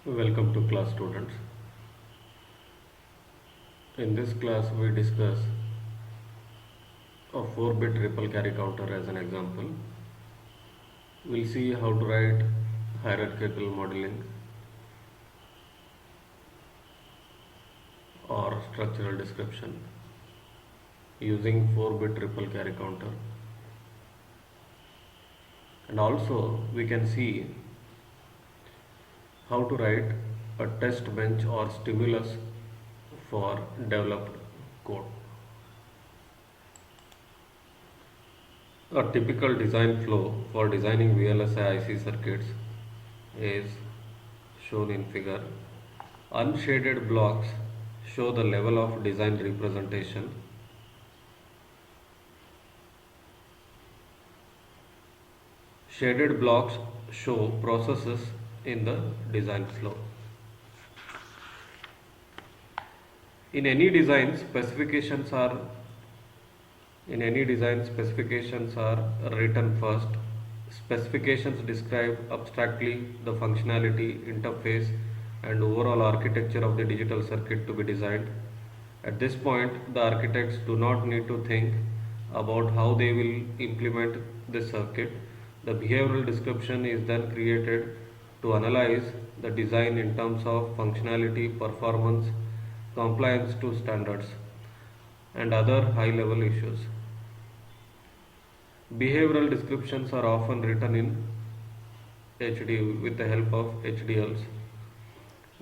Welcome to class students. In this class we discuss a 4-bit triple carry counter as an example. We'll see how to write hierarchical modeling or structural description using 4-bit triple carry counter. And also we can see how to write a test bench or stimulus for developed code. A typical design flow for designing VLSI IC circuits is shown in figure. Unshaded blocks show the level of design representation. Shaded blocks show processes in the design flow. In any design, specifications are written first. Specifications describe abstractly the functionality, interface, and overall architecture of the digital circuit to be designed. At this point, the architects do not need to think about how they will implement this circuit. The behavioral description is then created to analyze the design in terms of functionality, performance, compliance to standards, and other high-level issues. Behavioral descriptions are often written in HD with the help of HDLs.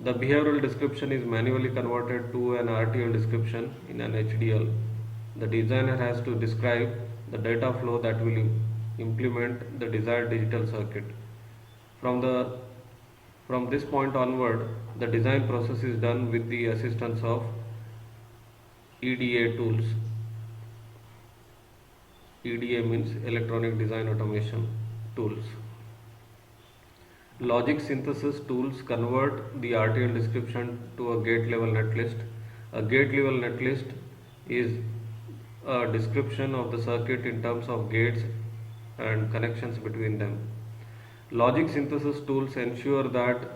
The behavioral description is manually converted to an RTL description in an HDL. The designer has to describe the data flow that will implement the desired digital circuit. From this point onward, the design process is done with the assistance of EDA tools. EDA means electronic design automation tools. Logic synthesis tools convert the RTL description to a gate level netlist. A gate level netlist is a description of the circuit in terms of gates and connections between them. Logic synthesis tools ensure that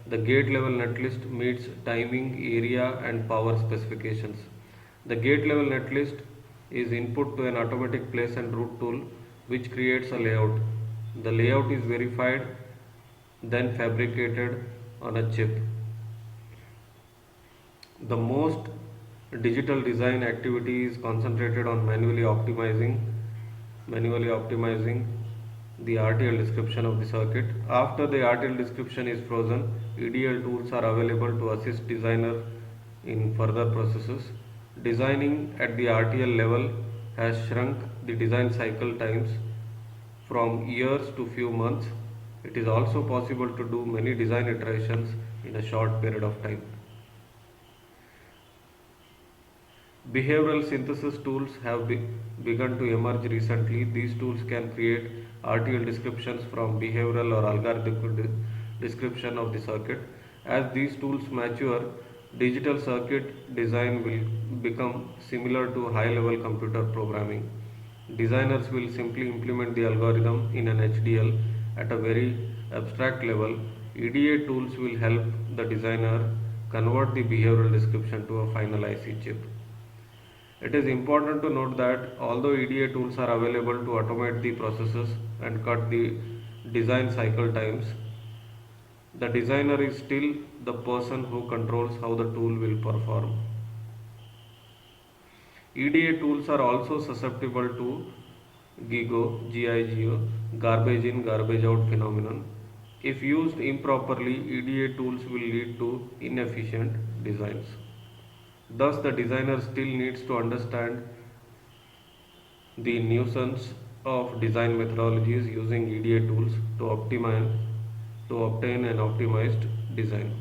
the gate level netlist meets timing, area, and power specifications. The gate level netlist is input to an automatic place and route tool which creates a layout. The layout is verified, then fabricated on a chip. The most digital design activity is concentrated on manually optimizing the RTL description of the circuit. After the RTL description is frozen, EDL tools are available to assist designer in further processes. Designing at the RTL level has shrunk the design cycle times from years to few months. It is also possible to do many design iterations in a short period of time. Behavioral synthesis tools have begun to emerge recently. These tools can create RTL descriptions from behavioral or algorithmic description of the circuit. As these tools mature, digital circuit design will become similar to high-level computer programming. Designers will simply implement the algorithm in an HDL at a very abstract level. EDA tools will help the designer convert the behavioral description to a final IC chip. It is important to note that although EDA tools are available to automate the processes and cut the design cycle times, the designer is still the person who controls how the tool will perform. EDA tools are also susceptible to GIGO, garbage in, garbage out phenomenon. If used improperly, EDA tools will lead to inefficient designs. Thus, the designer still needs to understand the nuisance of design methodologies using EDA tools to obtain an optimized design.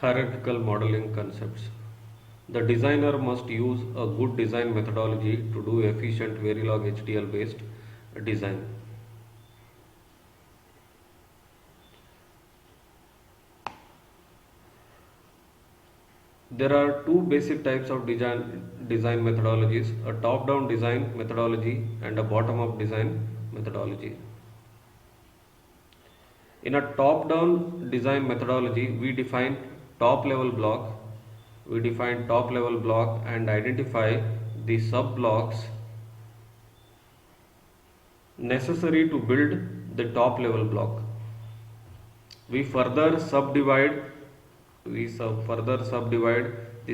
Hierarchical modeling concepts. The designer must use a good design methodology to do efficient Verilog HDL based design. There are two basic types of design methodologies: a top-down design methodology and a bottom-up design methodology. In a top-down design methodology, we define top-level block. We define top-level block and identify the sub-blocks necessary to build the top-level block. We further subdivide the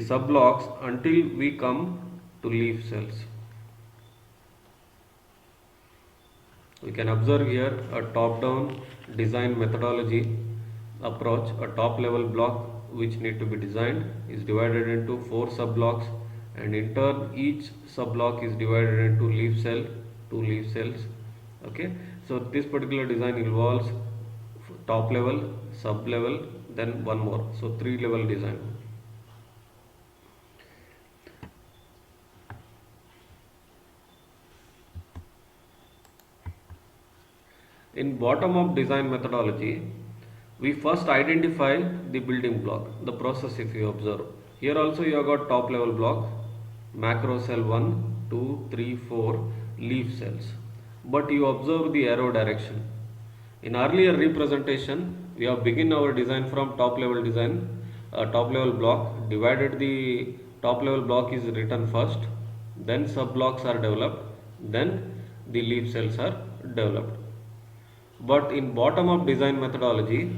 sub-blocks until we come to leaf cells. We can observe here a top-down design methodology approach. A top-level block which need to be designed is divided into 4 sub-blocks, and in turn each sub-block is divided into two leaf cells. Okay, so this particular design involves top level, sub level, then one more, so 3 level design. In bottom-up design methodology, we first identify the building block, the process. If you observe, here also you have got top level block, macro cell 1, 2, 3, 4 leaf cells, but you observe the arrow direction. In earlier representation, we have begin our design from top level design, top level block, divided the top level block is written first, then sub blocks are developed, then the leaf cells are developed. But in bottom-up design methodology,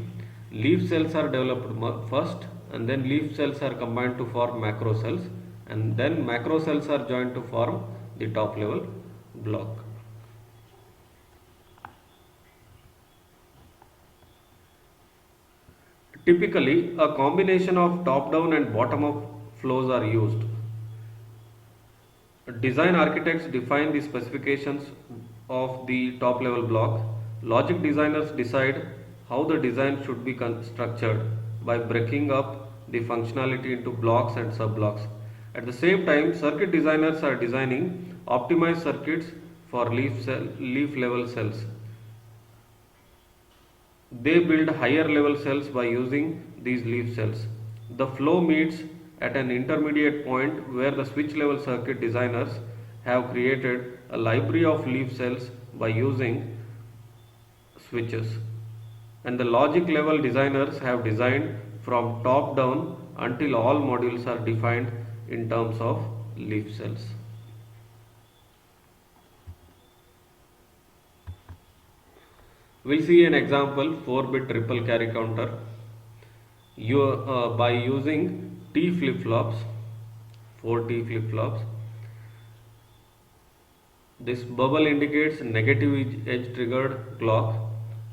leaf cells are developed first, and then leaf cells are combined to form macro cells, and then macro cells are joined to form the top level block. Typically, a combination of top-down and bottom-up flows are used. Design architects define the specifications of the top-level block. Logic designers decide how the design should be structured by breaking up the functionality into blocks and sub-blocks. At the same time, circuit designers are designing optimized circuits for leaf level cells. They build higher level cells by using these leaf cells. The flow meets at an intermediate point where the switch level circuit designers have created a library of leaf cells by using switches, and the logic level designers have designed from top down until all modules are defined in terms of leaf cells. We'll see an example 4-bit triple carry counter. By using T flip-flops, 4 T flip-flops, this bubble indicates negative edge triggered clock.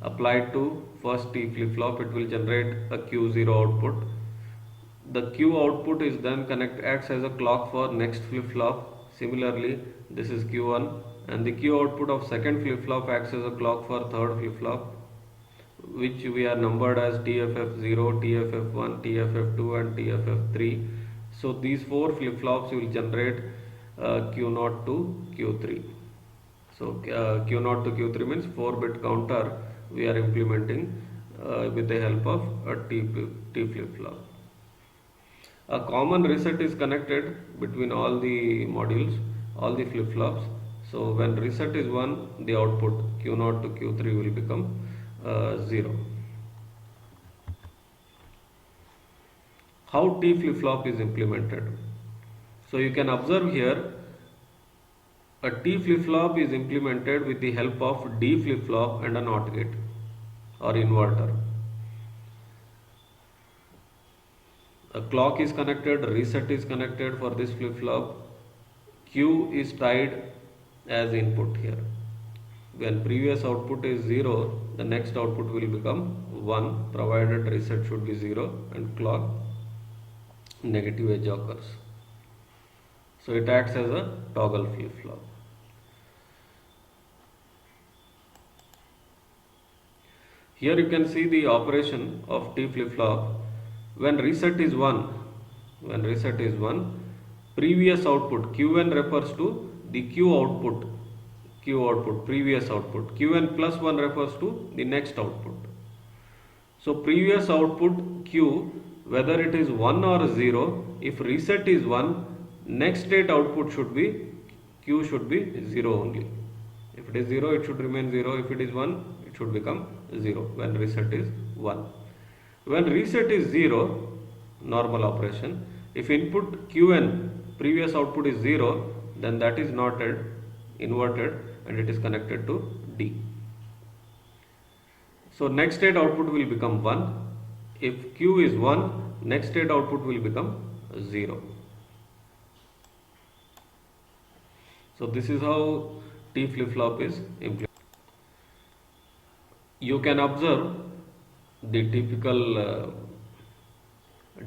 Applied to first T flip-flop, it will generate a Q0 output. The Q output is then acts as a clock for next flip-flop. Similarly, this is Q1, and the Q output of second flip-flop acts as a clock for third flip-flop, which we are numbered as TFF0, TFF1, TFF2 and TFF3. So these 4 flip-flops will generate Q0 to Q3. So Q0 to Q3 means 4-bit counter we are implementing with the help of a T flip-flop. A common reset is connected between all the modules, all the flip-flops. So when reset is 1, the output Q0 to Q3 will become 0. How T flip-flop is implemented? So you can observe here a T flip-flop is implemented with the help of D flip-flop and a NOT gate or inverter. A clock is connected, reset is connected for this flip-flop. Q is tied as input here. When previous output is 0, the next output will become 1 provided reset should be 0 and clock negative edge occurs. So it acts as a toggle flip-flop. Here you can see the operation of T flip-flop. When reset is 1, previous output Qn refers to the Q output, previous output. Qn plus 1 refers to the next output. So previous output Q, whether it is 1 or 0. If reset is 1, next state output should be Q should be 0 only. If it is 0, it should remain 0. If it is 1, it should become 0 when reset is 1. When reset is 0, normal operation, if input Qn previous output is 0, then that is not inverted and it is connected to D. So next state output will become 1. If Q is 1, next state output will become 0. So this is how T flip-flop is implemented. You can observe the typical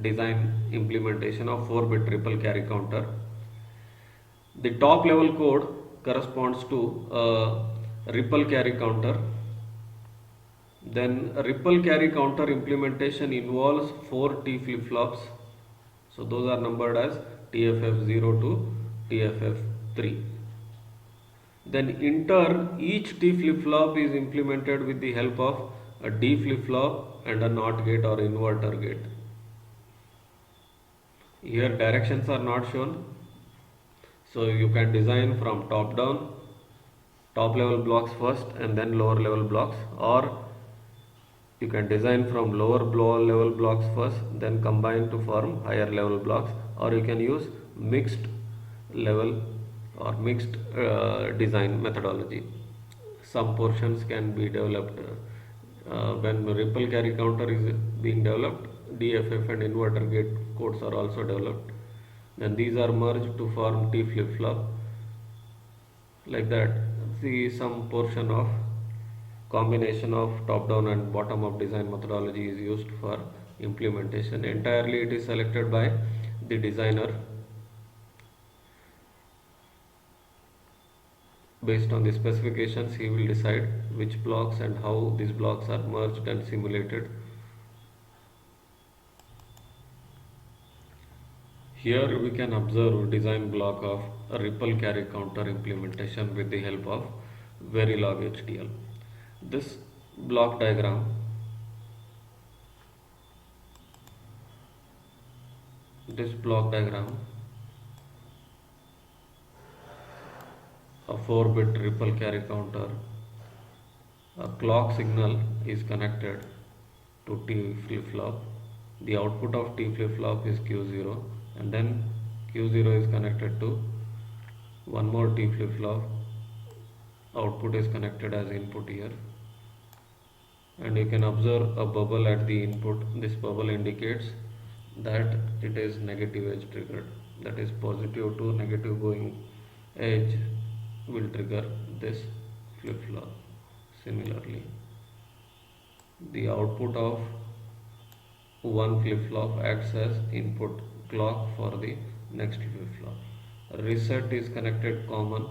design implementation of 4-bit triple carry counter. The top level code corresponds to a ripple carry counter. Then a ripple carry counter implementation involves 4 T flip-flops. So those are numbered as TFF0 to TFF3. Then in turn, each T flip-flop is implemented with the help of a D flip-flop and a NOT gate or inverter gate. Here directions are not shown. So you can design from top down, top level blocks first and then lower level blocks, or you can design from lower level blocks first, then combine to form higher level blocks, or you can use mixed level or mixed design methodology. Some portions can be developed when ripple carry counter is being developed. DFF and inverter gate codes are also developed. Then these are merged to form T flip-flop. Like that, see some portion of combination of top-down and bottom-up design methodology is used for implementation. Entirely it is selected by the designer based on the specifications. He will decide which blocks and how these blocks are merged and simulated. Here we can observe design block of a ripple carry counter implementation with the help of Verilog HDL. This block diagram a 4-bit ripple carry counter, a clock signal is connected to T flip-flop. The output of T flip-flop is Q0, and then Q0 is connected to one more T flip-flop. Output is connected as input here, and you can observe a bubble at the input. This bubble indicates that it is negative edge triggered, that is positive to negative going edge will trigger this flip-flop. Similarly, the output of one flip-flop acts as input clock for the next flip-flop. Reset is connected common,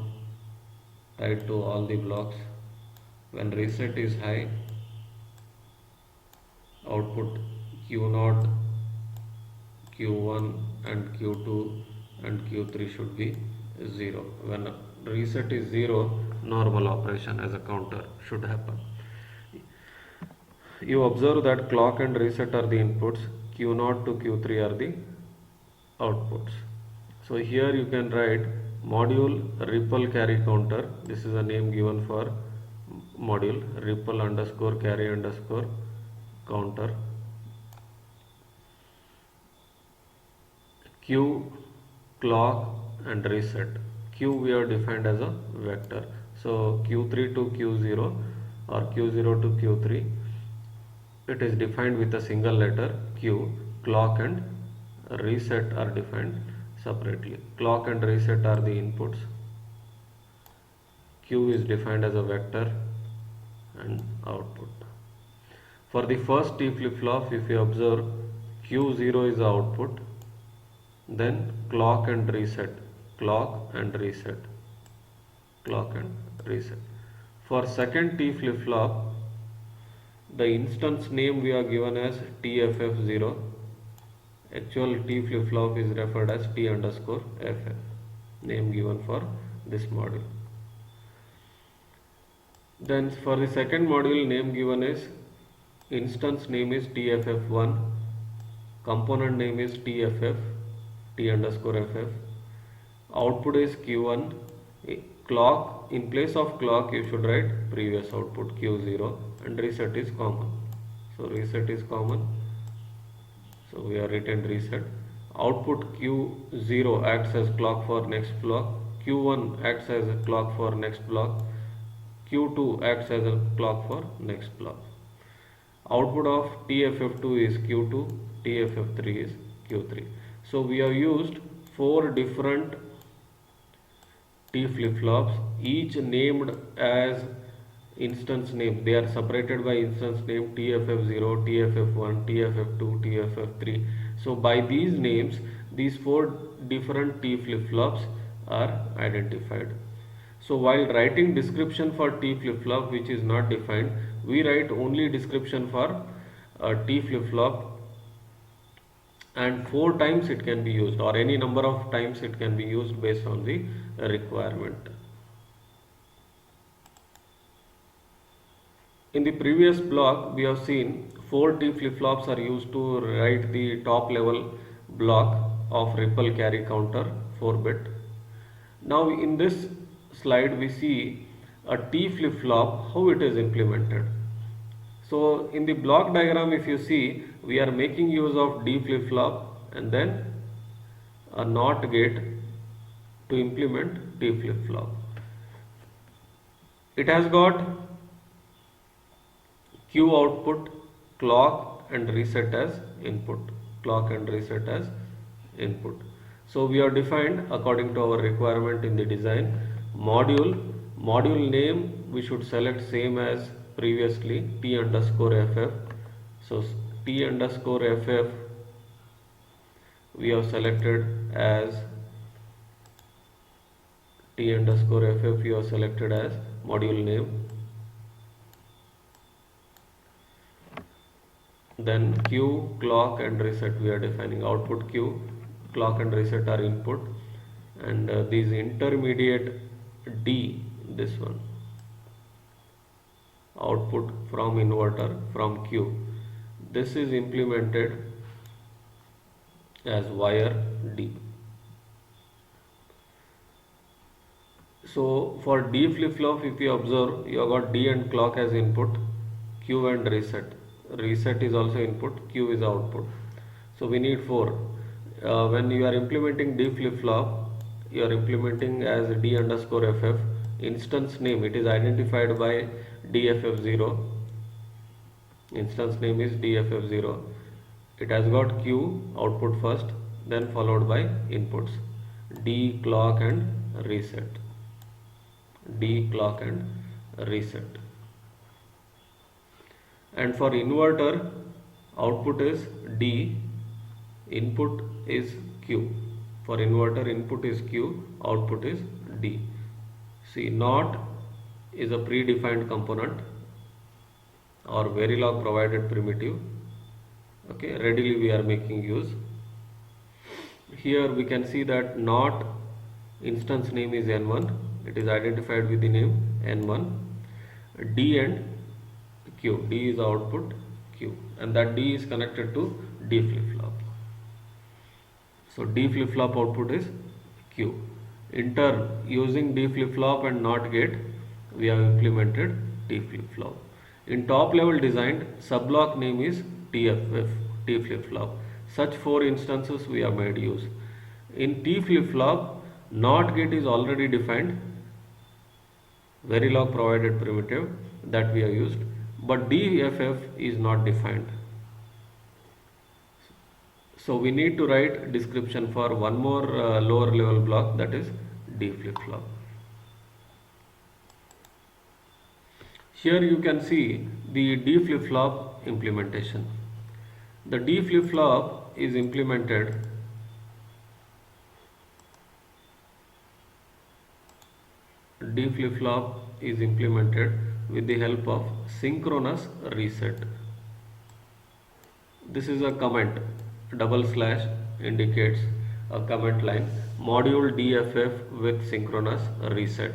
tied to all the blocks. When reset is high, output Q0, Q1 and Q2 and Q3 should be 0. When reset is 0, normal operation as a counter should happen. You observe that clock and reset are the inputs, Q0 to Q3 are the outputs. So here you can write module ripple carry counter. This is a name given for module ripple underscore carry underscore counter. Q, clock and reset. Q we have defined as a vector. So Q3 to Q0 or Q0 to Q3, it is defined with a single letter Q. Clock and reset are defined separately. Clock and reset are the inputs. Q is defined as a vector and output. For the first T flip-flop, if you observe, Q0 is the output, then clock and reset, clock and reset, clock and reset. For second T flip-flop, the instance name we are given as TFF0. Actual T flip-flop is referred as T underscore FF, name given for this module. Then for the second module, name given is instance name is TFF1, component name is tff, t underscore ff, output is q1, clock, in place of clock you should write previous output q0, and reset is common. So reset is common, so we are written reset. Output q0 acts as clock for next block, q1 acts as a clock for next block, q2 acts as a clock for next block. Output of tff2 is q2, tff3 is q3. So we have used 4 different T flip-flops, each named as instance name. They are separated by instance name TFF0, TFF1, TFF2, TFF3. So by these names, these 4 different T flip-flops are identified. So while writing description for T flip-flop which is not defined, we write only description for T flip-flop, and 4 times it can be used, or any number of times it can be used based on the requirement. In the previous block we have seen 4 T flip-flops are used to write the top level block of ripple carry counter 4-bit. Now in this slide we see a T flip-flop, how it is implemented. So in the block diagram if you see, we are making use of D flip-flop and then a NOT gate to implement T flip-flop. It has got Q output, clock and reset as input, clock and reset as input. So we have defined according to our requirement in the design. Module name we should select same as previously, T underscore ff. So T underscore ff we have selected as T underscore ff we have selected as module name. Then Q, clock and reset we are defining. Output Q, clock and reset are input, and these intermediate D, this one, output from inverter from Q, this is implemented as wire D. So for D flip-flop if you observe, you have got D and clock as input, Q and reset. Reset is also input, Q is output. So we need 4. When you are implementing D flip-flop, you are implementing as D underscore ff. Instance name, it is identified by DFF0. Instance name is DFF0. It has got Q output first, then followed by inputs D, clock and reset. D, clock and reset. And for inverter, output is D, input is Q. For inverter, input is Q, output is D. See, NOT is a predefined component or Verilog provided primitive. Okay, readily we are making use. Here we can see that NOT instance name is N1. It is identified with the name N1. D and Q. D is output Q, and that D is connected to D flip-flop. So D flip-flop output is Q. In turn, using D flip-flop and NOT gate, we have implemented T flip-flop. In top level design, subblock name is TFF, T flip-flop. Such 4 instances we have made use. In T flip-flop, NOT gate is already defined, Verilog provided primitive that we have used, but DFF is not defined. So we need to write description for one more lower level block, that is D flip-flop. Here you can see the D flip-flop implementation. The D flip-flop is implemented with the help of synchronous reset. This is a comment, / indicates a comment line, module DFF with synchronous reset.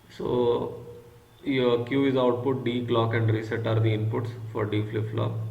So your Q is output, D, clock and reset are the inputs for D flip-flop.